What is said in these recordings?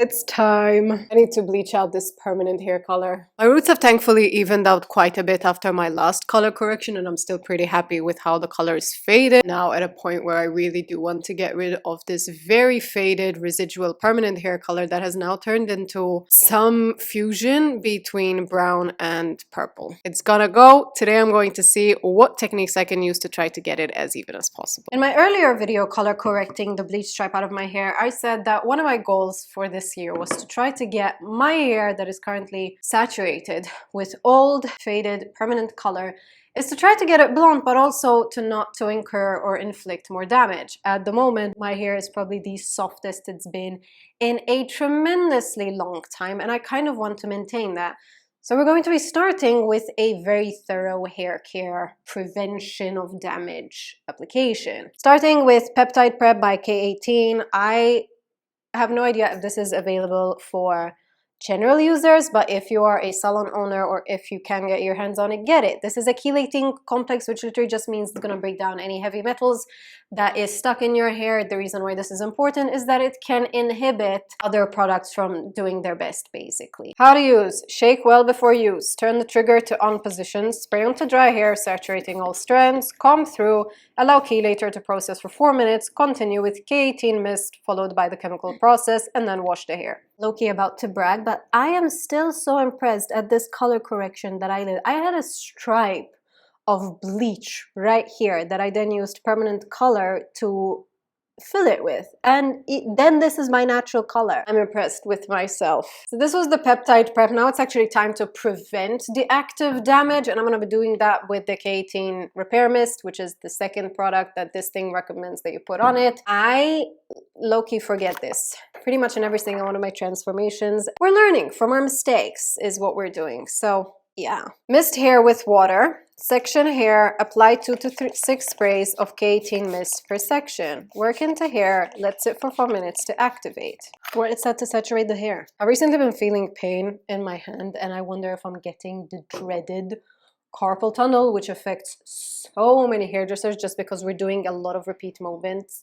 It's time. I need to bleach out this permanent hair color. My roots have thankfully evened out quite a bit after my last color correction, and I'm still pretty happy with how the color is faded. Now at a point where I really do want to get rid of this very faded residual permanent hair color that has now turned into some fusion between brown and purple. It's gonna go. Today I'm going to see what techniques I can use to try to get it as even as possible. In my earlier video color correcting the bleach stripe out of my hair, I said that one of my goals for this year was to try to get my hair that is currently saturated with old faded permanent color is to try to get it blonde, but also to not to incur or inflict more damage. At the moment, my hair is probably the softest it's been in a tremendously long time, and I kind of want to maintain that. So we're going to be starting with a very thorough hair care prevention of damage application. Starting with Peptide Prep by K18. I have no idea if this is available for general users, but if you are a salon owner or if you can get your hands on it, get it. This is a chelating complex, which literally just means it's going to break down any heavy metals that is stuck in your hair. The reason why this is important is that it can inhibit other products from doing their best, basically. How to use: shake well before use, turn the trigger to on position, spray onto dry hair, saturating all strands, comb through, allow chelator to process for 4 minutes, continue with K18 mist followed by the chemical process, and then wash the hair. Low-key about to brag, but I am still so impressed at this color correction that I did. I had a stripe of bleach right here that I then used permanent color to fill it with, and then this is my natural color. I'm impressed with myself. So this was the Peptide Prep. Now it's actually time to prevent the active damage, and I'm going to be doing that with the K18 Repair Mist, which is the second product that this thing recommends that you put on it. I low-key forget this pretty much in every single one of my transformations. We're learning from our mistakes is what we're doing. So yeah. Mist hair with water. Section hair, apply 2 to 6 sprays of K18 mist per section. Work into hair, let sit for 4 minutes to activate. Where it's set to saturate the hair. I've recently been feeling pain in my hand, and I wonder if I'm getting the dreaded carpal tunnel, which affects so many hairdressers just because we're doing a lot of repeat movements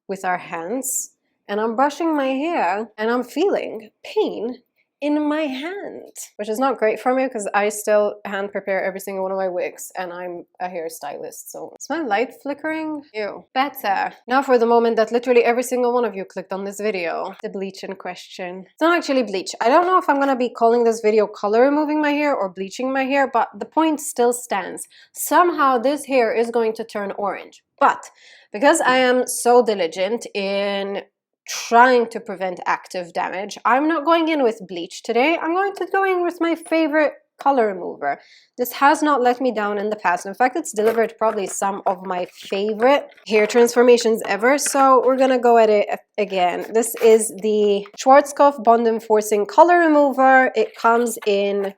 with our hands. And I'm brushing my hair and I'm feeling pain in my hand, which is not great for me because I still hand prepare every single one of my wigs and I'm a hairstylist. So is my light flickering? Ew. Better. Now for the moment that literally every single one of you clicked on this video. The bleach in question. It's not actually bleach. I don't know if I'm gonna be calling this video color removing my hair or bleaching my hair, but the point still stands. Somehow this hair is going to turn orange. But because I am so diligent in trying to prevent active damage, I'm not going in with bleach today. I'm going to go in with my favorite color remover. This has not let me down in the past. In fact, it's delivered probably some of my favorite hair transformations ever. So we're gonna go at it again. This is the Schwarzkopf Bond Enforcing Color Remover. It comes in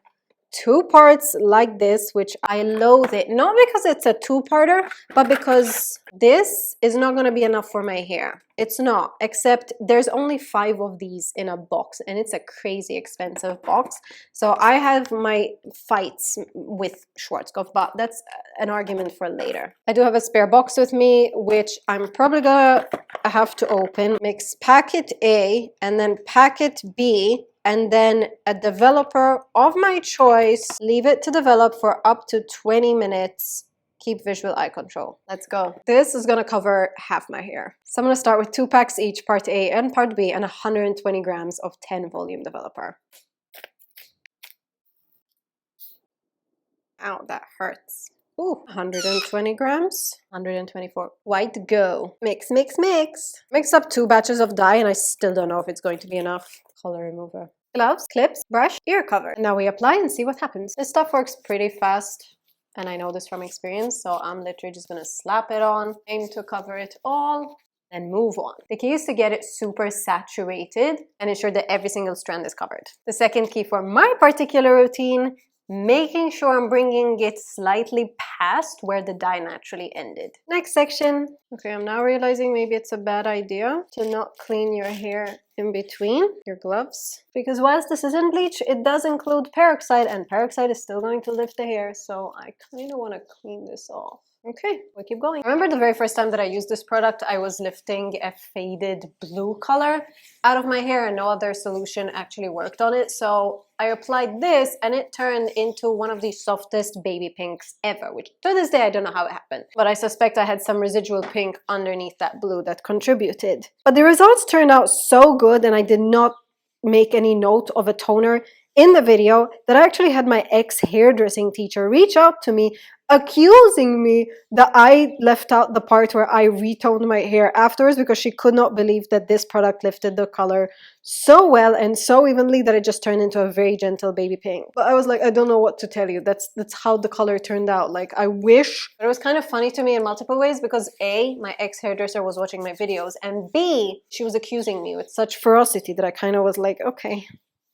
2 parts like this, which I loathe it. Not because it's a 2-parter, but because this is not going to be enough for my hair. It's not, except there's only 5 of these in a box, and it's a crazy expensive box. So I have my fights with Schwarzkopf, but that's an argument for later. I do have a spare box with me, which I'm probably gonna have to open. Mix packet A and then packet B, and then a developer of my choice. Leave it to develop for up to 20 minutes. Keep visual eye control. Let's go. This is gonna cover half my hair. So I'm gonna start with 2 packs each, part A and part B, and 120 grams of 10 volume developer. Ow, that hurts. Ooh, 120 grams, 124. White go. Mix, mix, mix. Mix up 2 batches of dye, and I still don't know if it's going to be enough. Color remover. Gloves, clips, brush, ear cover. Now we apply and see what happens. This stuff works pretty fast, and I know this from experience, so I'm literally just gonna slap it on, aim to cover it all, and move on. The key is to get it super saturated and ensure that every single strand is covered. The second key for my particular routine, making sure I'm bringing it slightly past where the dye naturally ended. Next section. Okay, I'm now realizing maybe it's a bad idea to not clean your hair in between your gloves, because whilst this isn't bleach, it does include peroxide, and peroxide is still going to lift the hair, so I kind of want to clean this off. Okay, we'll keep going. I remember the very first time that I used this product, I was lifting a faded blue color out of my hair and no other solution actually worked on it. So I applied this and it turned into one of the softest baby pinks ever, which to this day I don't know how it happened. But I suspect I had some residual pink underneath that blue that contributed. But the results turned out so good, and I did not make any note of a toner in the video that I actually had my ex-hairdressing teacher reach out to me accusing me that I left out the part where I retoned my hair afterwards, because she could not believe that this product lifted the color so well and so evenly that it just turned into a very gentle baby pink. But I was like, I don't know what to tell you. That's how the color turned out. Like, I wish. But it was kind of funny to me in multiple ways, because A, my ex-hairdresser was watching my videos, and B, she was accusing me with such ferocity that I kind of was like, okay.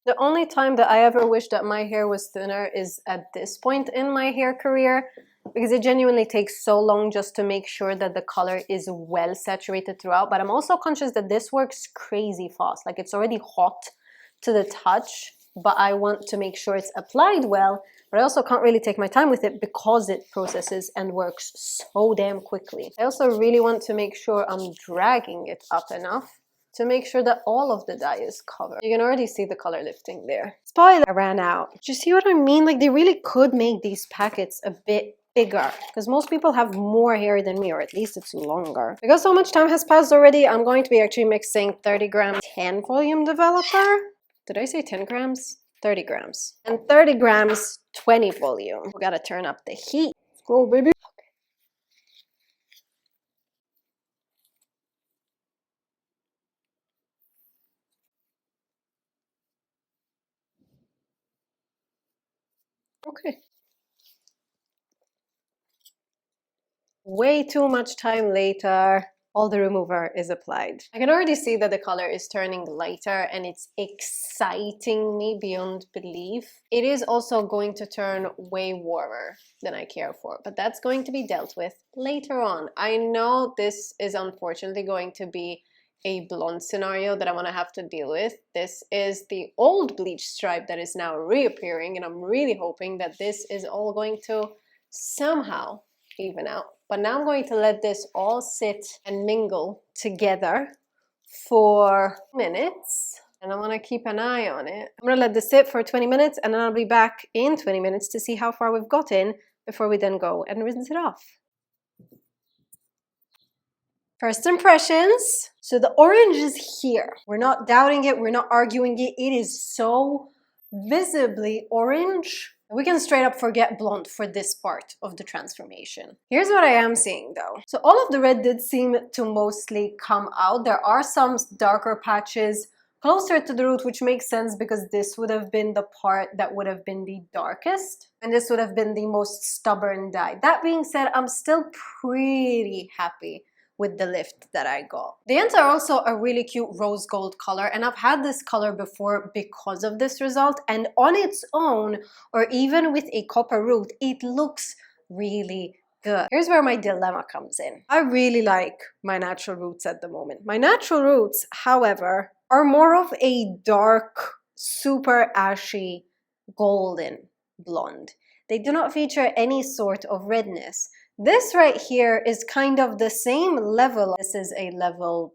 The only time that I ever wish that my hair was thinner is at this point in my hair career, because it genuinely takes so long just to make sure that the color is well saturated throughout. But I'm also conscious that this works crazy fast. Like, it's already hot to the touch, but I want to make sure it's applied well. But I also can't really take my time with it because it processes and works so damn quickly. I also really want to make sure I'm dragging it up enough to make sure that all of the dye is covered. You can already see the color lifting there. Spoiler, I ran out. Do you see what I mean? Like, they really could make these packets a bit bigger, because most people have more hair than me, or at least it's longer. Because so much time has passed already, I'm going to be actually mixing 30 grams 10 volume developer. Did I say 10 grams? 30 grams. And 30 grams 20 volume. We gotta turn up the heat. Let's go, baby. Okay. Way too much time later, all the remover is applied. I can already see that the color is turning lighter, and it's exciting me beyond belief. It is also going to turn way warmer than I care for, but that's going to be dealt with later on. I know this is unfortunately going to be a blonde scenario that I'm gonna have to deal with. This is the old bleach stripe that is now reappearing, and I'm really hoping that this is all going to somehow even out. But now I'm going to let this all sit and mingle together for minutes, and I want to keep an eye on it. I'm gonna let this sit for 20 minutes, and then I'll be back in 20 minutes to see how far we've gotten before we then go and rinse it off. First impressions. So the orange is here. We're not doubting it. We're not arguing it. It is so visibly orange. We can straight up forget blonde for this part of the transformation. Here's what I am seeing though. So all of the red did seem to mostly come out. There are some darker patches closer to the root, which makes sense because this would have been the part that would have been the darkest, and this would have been the most stubborn dye. That being said, I'm still pretty happy with the lift that I got. The ends are also a really cute rose gold color, and I've had this color before because of this result, and on its own, or even with a copper root, it looks really good. Here's where my dilemma comes in. I really like my natural roots at the moment. My natural roots, however, are more of a dark, super ashy, golden blonde. They do not feature any sort of redness. This right here is kind of the same level. This is a level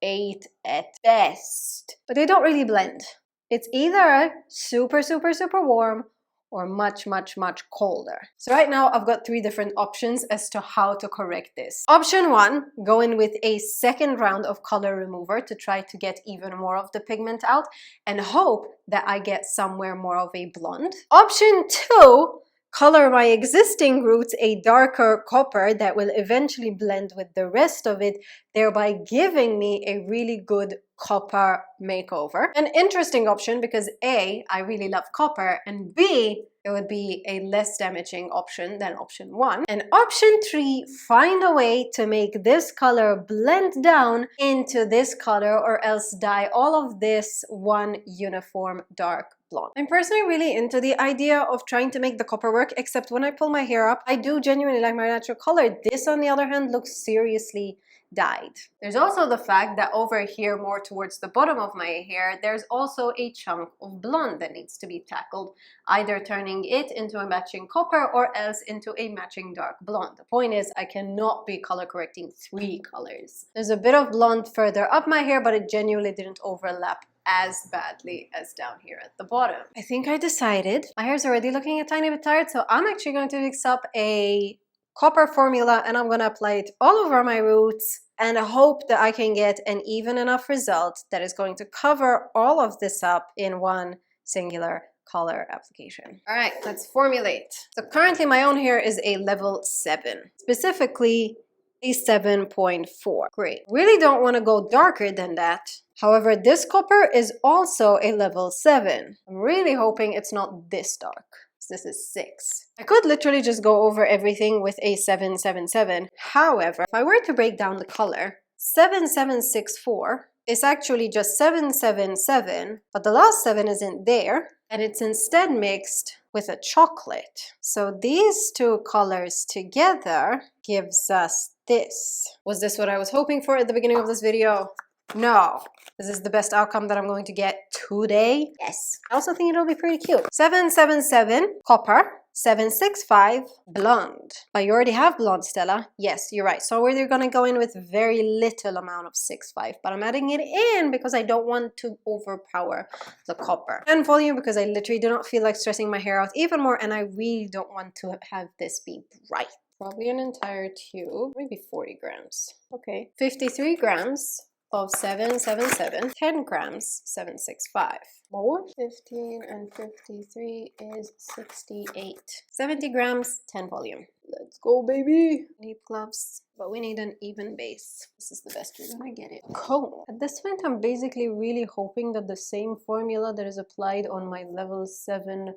8 at best, but they don't really blend. It's either super, super, super warm or much, much, much colder. So right now I've got 3 different options as to how to correct this. Option 1, go in with a second round of color remover to try to get even more of the pigment out and hope that I get somewhere more of a blonde. Option 2, color my existing roots a darker copper that will eventually blend with the rest of it, thereby giving me a really good copper makeover. An interesting option because A, I really love copper, and B, it would be a less damaging option than option 1. And option 3, find a way to make this color blend down into this color, or else dye all of this one uniform dark blonde. I'm personally really into the idea of trying to make the copper work, except when I pull my hair up, I do genuinely like my natural color. This, on the other hand, looks seriously dyed. There's also the fact that over here, more towards the bottom of my hair, there's also a chunk of blonde that needs to be tackled, either turning it into a matching copper or else into a matching dark blonde. The point is, I cannot be color correcting 3 colors. There's a bit of blonde further up my hair, but it genuinely didn't overlap as badly as down here at the bottom. I think I decided. My hair's already looking a tiny bit tired, so I'm actually going to mix up a copper formula and I'm going to apply it all over my roots and hope that I can get an even enough result that is going to cover all of this up in one singular color application. All right, let's formulate. So currently my own hair is a level 7, specifically a 7.4. Great. Really don't want to go darker than that. However, this copper is also a level 7. I'm really hoping it's not this dark. This is 6. I could literally just go over everything with a 777. However, if I were to break down the color, 7764 is actually just 777, but the last 7 isn't there, and it's instead mixed with a chocolate. So these 2 colors together gives us this. Was this what I was hoping for at the beginning of this video? No. This is the best outcome that I'm going to get today. Yes. I also think it'll be pretty cute. 777 copper, 765 blonde. But you already have blonde, Stella. Yes, you're right. So we're going to go in with very little amount of 65, but I'm adding it in because I don't want to overpower the copper. And volume because I literally do not feel like stressing my hair out even more, and I really don't want to have this be bright. Probably an entire tube, maybe 40 grams. Okay, 53 grams of 777, 10 grams 765. More? 15 and 53 is 68. 70 grams, 10 volume. Let's go, baby! Need gloves, but we need an even base. This is the best we're gonna get it. Cool. At this point, I'm basically really hoping that the same formula that is applied on my level 7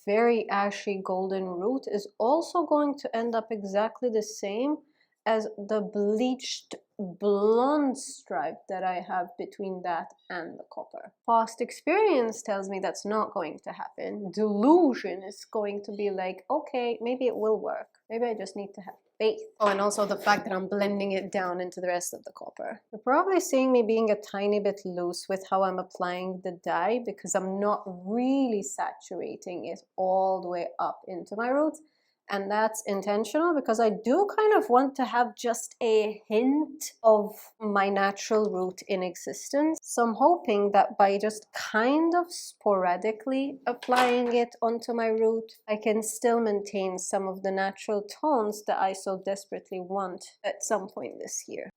very ashy golden root is also going to end up exactly the same as the bleached blonde stripe that I have between that and the copper. Past experience tells me that's not going to happen. Delusion is going to be like, okay, maybe it will work. Maybe I just need to have faith. Oh, and also the fact that I'm blending it down into the rest of the copper. You're probably seeing me being a tiny bit loose with how I'm applying the dye because I'm not really saturating it all the way up into my roots. And that's intentional because I do kind of want to have just a hint of my natural root in existence. So I'm hoping that by just kind of sporadically applying it onto my root, I can still maintain some of the natural tones that I so desperately want at some point this year.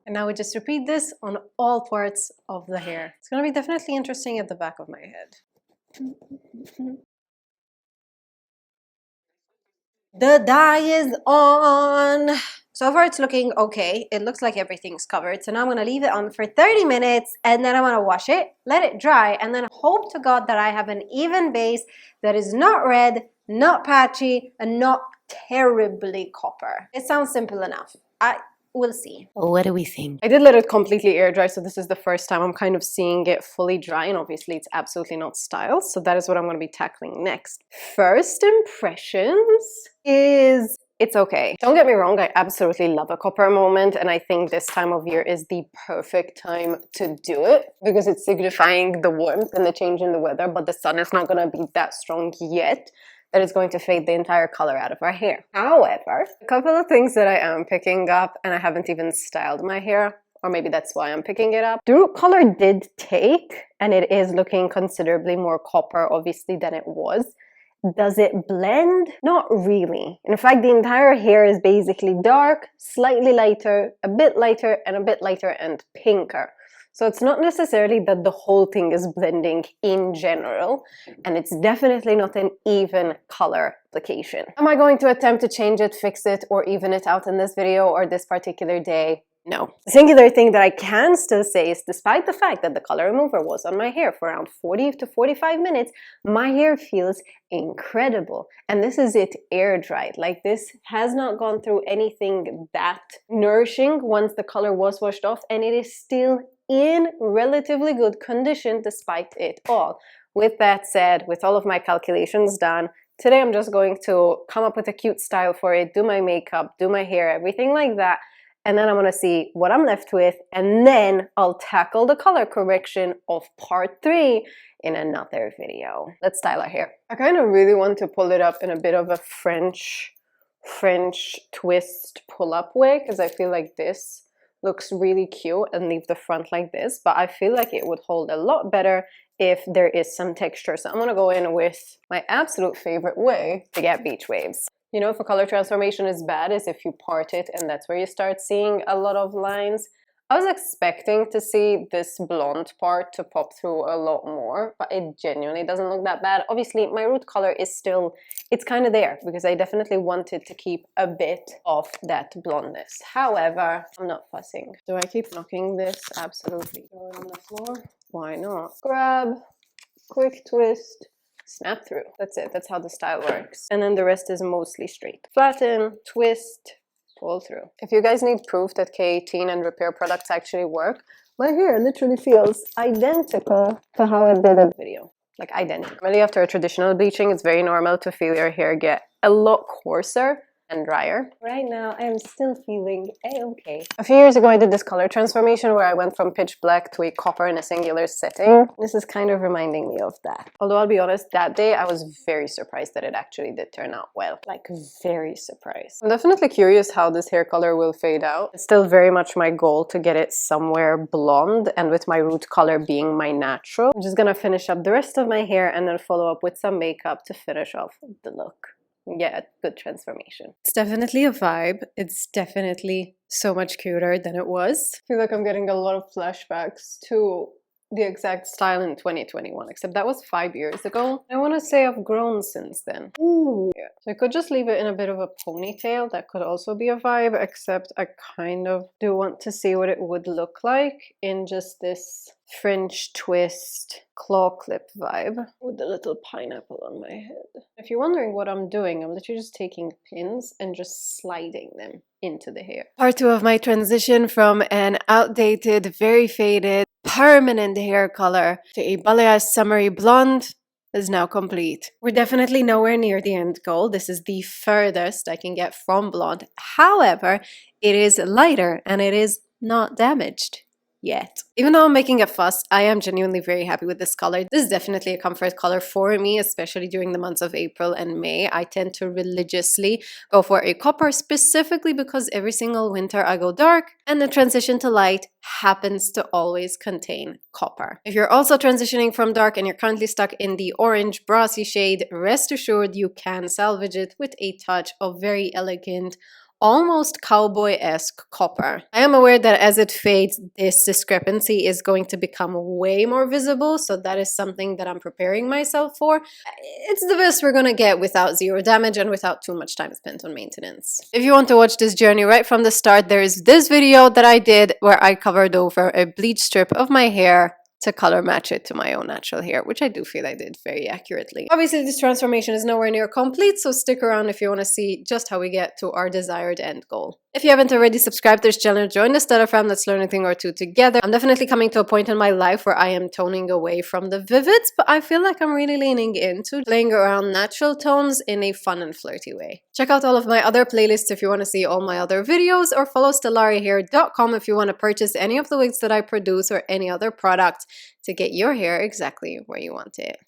And now we just repeat this on all parts of the hair. It's going to be definitely interesting at the back of my head. The dye is on! So far it's looking okay. It looks like everything's covered. So now I'm going to leave it on for 30 minutes and then I'm going to wash it, let it dry, and then hope to God that I have an even base that is not red, not patchy, and not terribly copper. It sounds simple enough. We'll see. What do we think? I did let it completely air dry, so this is the first time I'm kind of seeing it fully dry, and obviously it's absolutely not styled, so that is what I'm going to be tackling next. First impressions is it's okay. Don't get me wrong, I absolutely love a copper moment, and I think this time of year is the perfect time to do it because it's signifying the warmth and the change in the weather, but the sun is not going to be that strong yet that is going to fade the entire color out of our hair. However, a couple of things that I am picking up, and I haven't even styled my hair, or maybe that's why I'm picking it up. The root color did take, and it is looking considerably more copper, obviously, than it was. Does it blend? Not really. In fact, the entire hair is basically dark, slightly lighter, and a bit lighter and pinker. So it's not necessarily that the whole thing is blending in general, and it's definitely not an even color application. Am I going to attempt to change it, fix it, or even it out in this video or this particular day? No. The singular thing that I can still say is despite the fact that the color remover was on my hair for around 40 to 45 minutes, my hair feels incredible. And this is it air dried. Like, this has not gone through anything that nourishing once the color was washed off, and it is still in relatively good condition despite it all. With that said, with all of my calculations done, Today I'm just going to come up with a cute style for it, do my makeup, do my hair, everything like that. And then I want to see what I'm left with, and then I'll tackle the color correction of part 3 in another video. Let's style our hair. I kind of really want to pull it up in a bit of a French twist pull-up way, because I feel like this looks really cute and leave the front like this, but I feel like it would hold a lot better if there is some texture. So I'm gonna go in with my absolute favorite way to get beach waves. You know, if a color transformation is bad, is if you part it and that's where you start seeing a lot of lines. I was expecting to see this blonde part to pop through a lot more, but it genuinely doesn't look that bad. Obviously, my root color is still, it's kind of there because I definitely wanted to keep a bit of that blondness. However, I'm not fussing. Do I keep knocking this? Absolutely. Throw it on the floor. Why not? Grab, quick twist, snap through. That's it. That's how the style works. And then the rest is mostly straight. Flatten, twist, pull through. If you guys need proof that K18 and repair products actually work, my hair literally feels identical to how it did in the video. Like identical. Really, after a traditional bleaching, it's very normal to feel your hair get a lot coarser and drier. Right now, I am still feeling a-okay. A few years ago, I did this color transformation where I went from pitch black to a copper in a singular setting. This is kind of reminding me of that. Although I'll be honest, that day I was very surprised that it actually did turn out well. Like, very surprised. I'm definitely curious how this hair color will fade out. It's still very much my goal to get it somewhere blonde, and with my root color being my natural. I'm just gonna finish up the rest of my hair and then follow up with some makeup to finish off the look. Yeah, good transformation. It's definitely a vibe. It's definitely so much cuter than it was. I feel like I'm getting a lot of flashbacks to the exact style in 2021, except that was 5 years ago. I want to say I've grown since then. Ooh. Yeah. So I could just leave it in a bit of a ponytail. That could also be a vibe, except I kind of do want to see what it would look like in just this French twist claw clip vibe with the little pineapple on my head. If you're wondering what I'm doing, I'm literally just taking pins and just sliding them into the hair. Part 2 of my transition from an outdated, very faded, permanent hair color to a balayage summery blonde is now complete. We're definitely nowhere near the end goal. This is the furthest I can get from blonde. However, it is lighter and it is not damaged yet. Even though I'm making a fuss, I am genuinely very happy with this color. This is definitely a comfort color for me, especially during the months of April and May. I tend to religiously go for a copper, specifically because every single winter I go dark and the transition to light happens to always contain copper. If you're also transitioning from dark and you're currently stuck in the orange brassy shade, rest assured you can salvage it with a touch of very elegant, almost cowboy-esque copper. I am aware that as it fades, this discrepancy is going to become way more visible, so that is something that I'm preparing myself for. It's the best we're gonna get without zero damage and without too much time spent on maintenance. If you want to watch this journey right from the start, there is this video that I did where I covered over a bleach strip of my hair to color match it to my own natural hair, which I do feel I did very accurately. Obviously, this transformation is nowhere near complete, so stick around if you want to see just how we get to our desired end goal. If you haven't already subscribed to this channel, join the Stella fam, let's learn a thing or two together. I'm definitely coming to a point in my life where I am toning away from the vivids, but I feel like I'm really leaning into playing around natural tones in a fun and flirty way. Check out all of my other playlists if you want to see all my other videos, or follow stellarihair.com if you want to purchase any of the wigs that I produce or any other product to get your hair exactly where you want it.